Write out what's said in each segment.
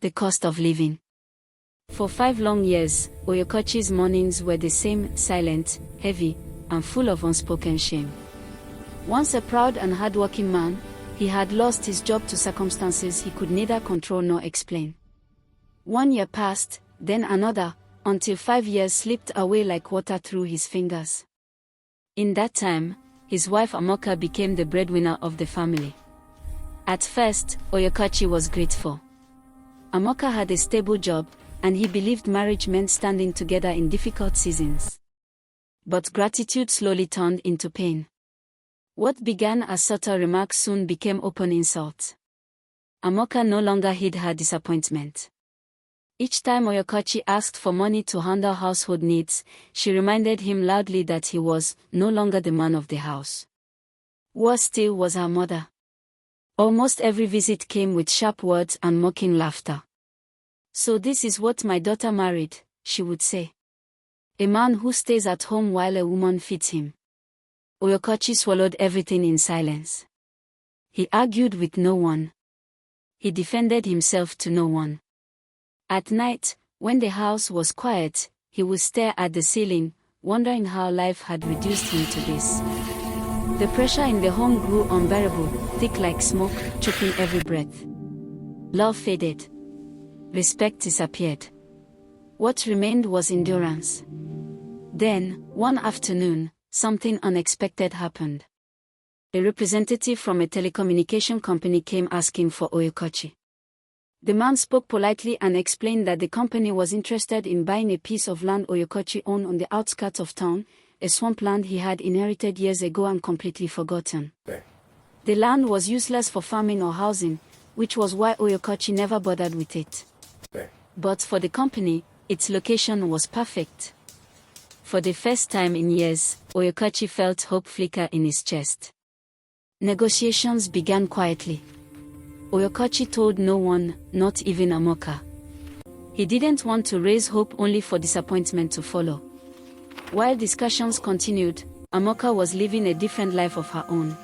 the cost of living. For 5 long years, Oyokochi's mornings were the same, silent, heavy, and full of unspoken shame. Once a proud and hardworking man, he had lost his job to circumstances he could neither control nor explain. 1 year passed, then another, until 5 years slipped away like water through his fingers. In that time, his wife Amaka became the breadwinner of the family. At first, Oyokochi was grateful. Amaka had a stable job, and he believed marriage meant standing together in difficult seasons. But gratitude slowly turned into pain. What began as subtle remarks soon became open insults. Amaka no longer hid her disappointment. Each time Oyokochi asked for money to handle household needs, she reminded him loudly that he was no longer the man of the house. Worse still was her mother. Almost every visit came with sharp words and mocking laughter. "So this is what my daughter married," she would say. "A man who stays at home while a woman feeds him." Oyokochi swallowed everything in silence. He argued with no one. He defended himself to no one. At night, when the house was quiet, he would stare at the ceiling, wondering how life had reduced him to this. The pressure in the home grew unbearable, thick like smoke, choking every breath. Love faded. Respect disappeared. What remained was endurance. Then, one afternoon, something unexpected happened. A representative from a telecommunication company came asking for Oyokochi. The man spoke politely and explained that the company was interested in buying a piece of land Oyokochi owned on the outskirts of town, a swampland he had inherited years ago and completely forgotten. The land was useless for farming or housing, which was why Oyokochi never bothered with it. But for the company, its location was perfect. For the first time in years, Oyokochi felt hope flicker in his chest. Negotiations began quietly. Oyokochi told no one, not even Amaka. He didn't want to raise hope only for disappointment to follow. While discussions continued, Amaka was living a different life of her own.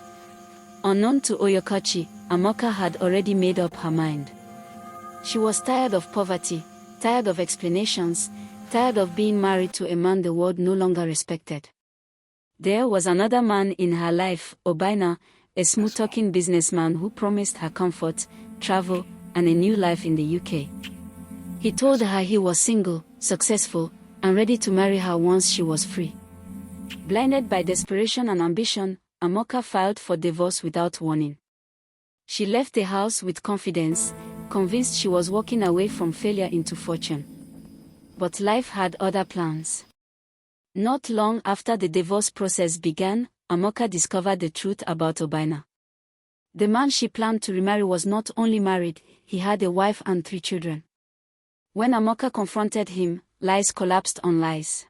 Unknown to Oyokochi, Amaka had already made up her mind. She was tired of poverty, tired of explanations, tired of being married to a man the world no longer respected. There was another man in her life, Obaina, a smooth-talking businessman who promised her comfort, travel, and a new life in the UK. He told her he was single, successful, and ready to marry her once she was free. Blinded by desperation and ambition, Amaka filed for divorce without warning. She left the house with confidence, convinced she was walking away from failure into fortune. But life had other plans. Not long after the divorce process began, Amaka discovered the truth about Obaina. The man she planned to remarry was not only married, he had a wife and 3 children. When Amaka confronted him, lies collapsed on lies.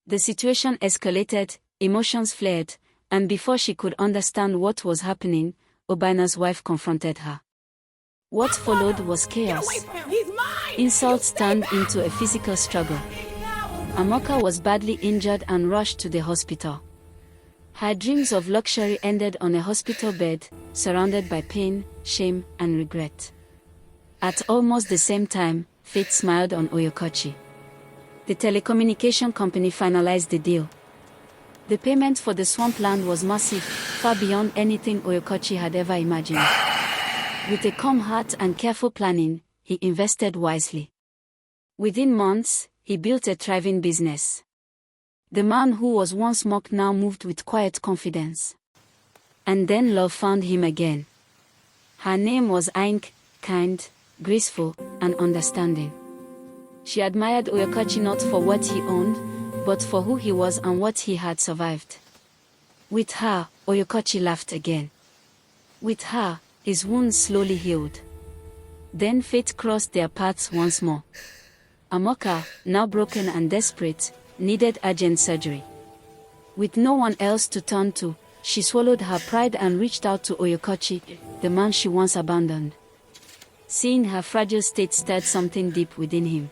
The situation escalated, emotions flared, and before she could understand what was happening, Obaina's wife confronted her. What followed was chaos. Insults turned into a physical struggle. Amaka was badly injured and rushed to the hospital. Her dreams of luxury ended on a hospital bed, surrounded by pain, shame, and regret. At almost the same time, fate smiled on Oyokochi. The telecommunication company finalized the deal. The payment for the swampland was massive, far beyond anything Oyokochi had ever imagined. With a calm heart and careful planning, he invested wisely. Within months, he built a thriving business. The man who was once mocked now moved with quiet confidence. And then love found him again. Her name was Aink, kind, graceful, and understanding. She admired Oyokochi not for what he owned, but for who he was and what he had survived. With her, Oyokochi laughed again. With her, his wounds slowly healed. Then fate crossed their paths once more. Amaka, now broken and desperate, needed urgent surgery. With no one else to turn to, she swallowed her pride and reached out to Oyokochi, the man she once abandoned. Seeing her fragile state stirred something deep within him.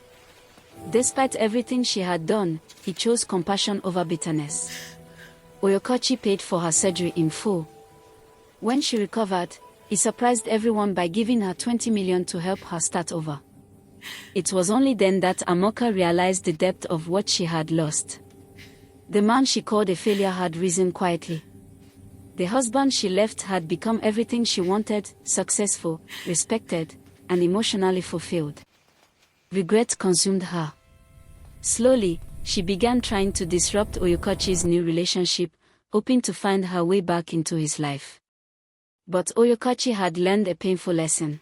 Despite everything she had done, he chose compassion over bitterness. Oyokochi paid for her surgery in full. When she recovered, He surprised everyone by giving her 20 million to help her start over. It was only then that Amaka realized the depth of what she had lost. The man she called a failure had risen quietly. The husband she left had become everything she wanted: successful, respected, and emotionally fulfilled. Regret consumed her. Slowly, she began trying to disrupt Oyukachi's new relationship, hoping to find her way back into his life. But Oyukachi had learned a painful lesson.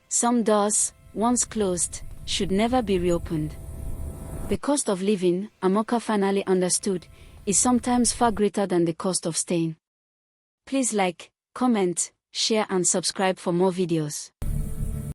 Some doors, once closed, should never be reopened. The cost of living, Amaka finally understood, is sometimes far greater than the cost of staying. Please like, comment, share and subscribe for more videos.